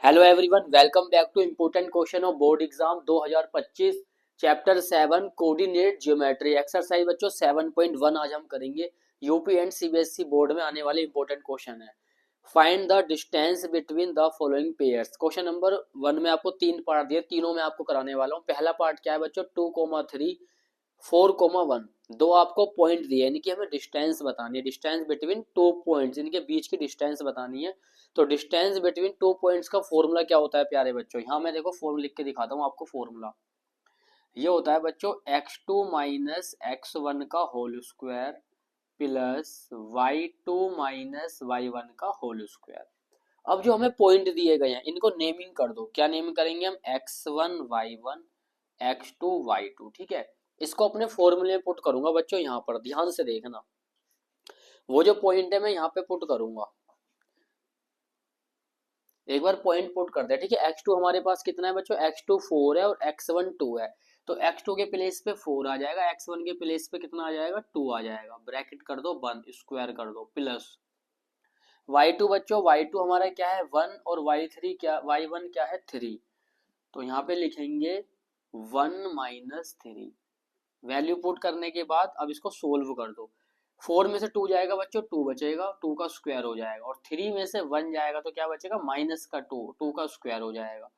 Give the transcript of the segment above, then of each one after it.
Hello everyone, welcome back to important question of board exam 2025 chapter 7 coordinate geometry exercise बच्चों 7.1 आज हम करेंगे। UP and CBSE board में आने वाले इंपॉर्टेंट क्वेश्चन है। Find the distance between the following pairs. Question number 1 में आपको 3 पार्ट दिए, तीनों में आपको कराने वाला हूँ। पहला पार्ट क्या है बच्चों, 2,3 4,1 दो आपको पॉइंट दिए, यानी कि हमें डिस्टेंस बतानी है, डिस्टेंस बिटवीन टू पॉइंट्स, इनके बीच की डिस्टेंस बतानी है। तो डिस्टेंस बिटवीन टू पॉइंट्स का फॉर्मूला क्या होता है प्यारे बच्चों, यहाँ मैं देखो फॉर्मूला लिख के दिखाता हूँ आपको। फॉर्मूला ये होता है बच्चों x2 माइनस x1 का whole square plus y2 minus y1 का होल स्क्वायर। अब जो हमें पॉइंट दिए गए हैं इनको नेमिंग कर दो। क्या नेमिंग करेंगे हम, x1 y1 x2 y2, ठीक है। इसको अपने फॉर्मूले में पुट करूंगा बच्चों, यहाँ पर ध्यान से देखना। वो जो पॉइंट है मैं यहाँ पे पुट करूंगा, एक बार पॉइंट पुट करते हैं, ठीक है। x2 हमारे पास कितना है बच्चों, x2 4 है और x1 2 है। तो x2 के प्लेस पे 4 आ जाएगा, x1 के प्लेस पे कितना आ जाएगा, 2 आ जाएगा। ब्रैकेट कर दो बंद, स्क्वायर कर दो, प्लस y2 बच्चों, y2 हमारा क्या है 1 और y3 क्या, y1 क्या है 3। तो यहाँ पे लिखेंगे 1 माइनस 3। वैल्यू पुट करने के बाद अब इसको सोल्व कर दो। 4 में से 2 जाएगा बच्चों, 2 बचेगा, 2 का स्क्वायर हो जाएगा, और 3 में से 1 जाएगा तो क्या बचेगा, माइनस का 2, 2 का स्क्वायर हो जाएगा।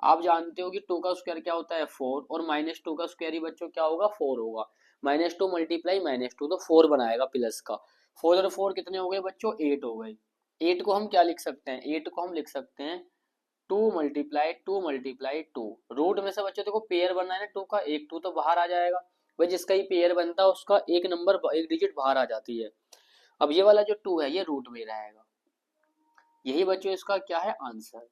आप जानते हो कि 2 का स्क्वायर क्या होता है 4, और माइनस 2 का स्क्वायर ही बच्चों क्या होगा 4 होगा। -2 मल्टीप्लाई -2 तो 4 बनाएगा प्लस का। 4 और 4 कितने हो गए बच्चों, 8 हो गए। 8 को हम क्या लिख सकते हैं, 8 को हम लिख सकते हैं 2 × 2 रूट में से बच्चों देखो पेयर बनना है ना 2 का, एक 2 तो बाहर आ जाएगा भाई, जिसका ही पेयर बनता है उसका एक नंबर एक डिजिट बाहर आ जाती है। अब ये वाला जो 2 है ये रूट में रहेगा। यही बच्चों इसका क्या है आंसर।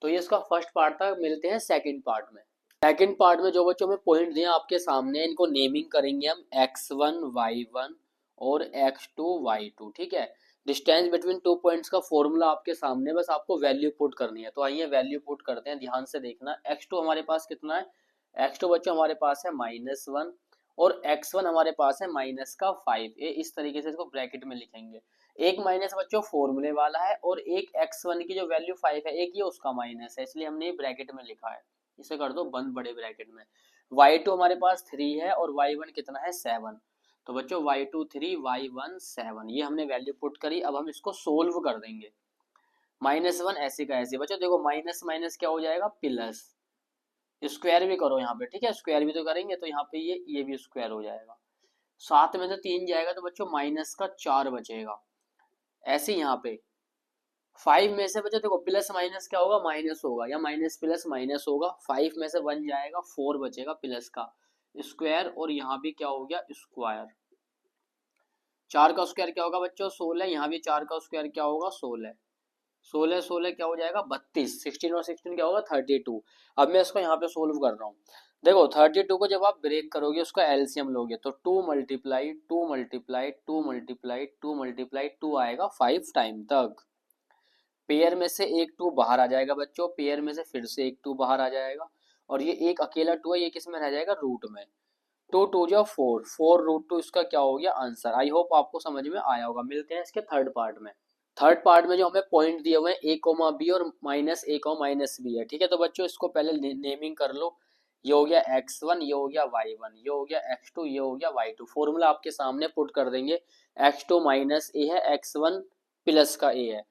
तो ये इसका फर्स्ट पार्ट था, मिलते हैं सेकंड पार्ट में। सेकंड पार्ट में जो बच्चों में पॉइंट दिए आपके सामने, इनको नेमिंग करेंगे हम x1 y1 और x2 y2, ठीक है। डिस्टेंस बिटवीन टू पॉइंट्स का फॉर्मूला आपके सामने, बस आपको वैल्यू पुट करनी है। तो आइए वैल्यू पुट करते हैं, ध्यान से देखना। x2 हमारे पास कितना है, x2 बच्चों हमारे पास है -1 और x1 हमारे पास है माइनस का 5। ये इस तरीके से इसको ब्रैकेट में लिखेंगे। एक माइनस बच्चों फॉर्मूले वाला है और एक x1 की जो वैल्यू 5 है एक ये उसका माइनस है, इसलिए हमने ये ब्रैकेट में लिखा है। इसे कर दो बंद बड़े ब्रैकेट में। y2 हमारे पास 3 है और y1 कितना है 7। तो बच्चों y2 3 y1 7, ये हमने वैल्यू पुट करी। अब हम इसको सोल्व कर देंगे। -1 ऐसे का ऐसे बच्चों, देखो माइनस माइनस क्या हो जाएगा प्लस, स्क्वायर भी करो यहाँ पे, ठीक है, स्क्वायर भी तो करेंगे तो यहाँ पे ये भी स्क्वायर हो जाएगा। 7 में से 3 जाएगा तो बच्चों माइनस का 4 बचेगा। ऐसे यहाँ पे 5 में से बच्चों देखो प्लस माइनस क्या होगा, माइनस होगा, या माइनस प्लस माइनस होगा। 5 में से 1 जाएगा, 4 बचेगा प्लस का स्क्वायर, और यहाँ भी क्या हो गया स्क्वायर। 4 का स्क्वायर क्या होगा बच्चों 16, यहाँ भी 4 का स्क्वायर क्या होगा 16। 16 16 क्या हो जाएगा 32, 16 और 16 क्या होगा 32। अब मैं इसको यहाँ पे सोल्व कर रहा हूँ। देखो 32 को जब आप ब्रेक करोगे उसका एलसीएम लोगे तो 2 मल्टीप्लाई 2 मल्टीप्लाई 2 मल्टीप्लाई 2 मल्टीप्लाई 2 आएगा 5 टाइम तक। पेयर में से एक 2 बाहर आ जाएगा बच्चों, पेयर में से फिर से एक 2 बाहर आ जाएगा, और ये एक अकेला 2 है, ये किस में रह जाएगा रूट में। 2 2 जो 4 4 रूट 2 इसका क्या हो गया आंसर। आई होप आपको समझ में आया होगा। मिलते हैं इसके थर्ड पार्ट में। थर्ड पार्ट में जो हमें पॉइंट दिए हुए हैं a कोमा बी और -a कोमा माइनस बी है, ठीक है। तो बच्चों इसको पहले नेमिंग कर लो। ये हो गया x1, ये हो गया y1, ये हो गया x2, ये हो गया y2। फॉर्मूला आपके सामने पुट कर देंगे। x2 -a है, x1 प्लस का a है,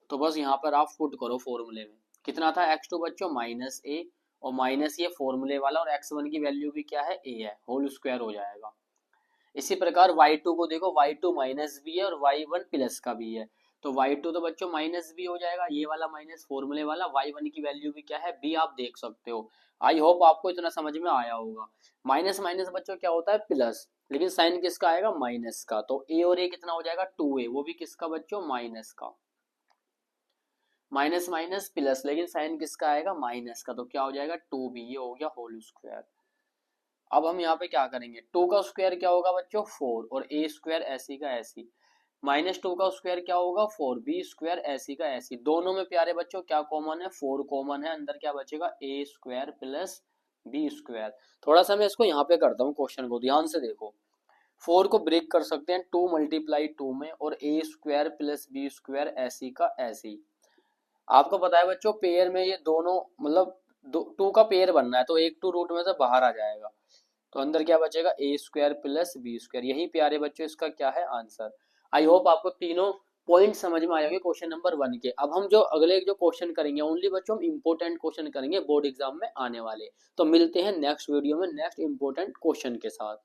तो बस यहाँ पर आप पुट करो फॉर्मूले में। कितना था x2 बच्चों -a, और माइनस ये फॉर्मूले वाला, और x1 की वैल्यू भी क्या है a है, होल स्क्वायर हो जाएगा। इसी प्रकार y2 को देखो, y2 माइनस भी है और y1 प्लस का भी है, तो y2 तो बच्चों माइनस भी हो जाएगा, ये वाला माइनस फॉर्मूले वाला। y1 की वैल्यू भी क्या है b, आप देख सकते हो। आई होप आपको इतना समझ में आया होगा। माइनस माइनस बच्चों क्या होता है प्लस, लेकिन साइन किसका आएगा माइनस का, तो a और a कितना हो जाएगा 2a, वो भी किसका बच्चों माइनस का। माइनस माइनस प्लस, लेकिन साइन किसका आएगा माइनस का, तो क्या हो जाएगा 2b, ये हो गया होल स्क्वायर। अब हम यहाँ पे क्या करेंगे, 2 का स्क्वायर क्या होगा बच्चों 4, और a स्क्वायर ऐसी का ऐसी, -2 का स्क्वायर क्या होगा 4, b स्क्वायर ऐसी का ऐसी। दोनों में प्यारे बच्चों क्या कॉमन है 4 कॉमन है, अंदर क्या बचेगा a square plus b square. थोड़ा सा मैं इसको यहाँ पे करता हूँ, क्वेश्चन को ध्यान से देखो। 4 को ब्रेक कर सकते हैं 2 मल्टीप्लाई 2 में, और a square plus b square ऐसी का ऐसी। आपको पता है बच्चों पेयर में ये दोनों मतलब टू का पेयर बनना है, तो एक टू रूट में से बाहर आ जाएगा, तो अंदर क्या बचेगा ए स्क्वायर प्लस बी स्क्वायर। यही प्यारे बच्चों इसका क्या है आंसर। आई होप आपको तीनों पॉइंट समझ में आए होंगे क्वेश्चन नंबर 1 के। अब हम जो अगले जो क्वेश्चन करेंगे ओनली बच्चों हम इंपॉर्टेंट क्वेश्चन करेंगे बोर्ड एग्जाम में आने वाले। तो मिलते हैं नेक्स्ट वीडियो में नेक्स्ट इंपॉर्टेंट क्वेश्चन के साथ।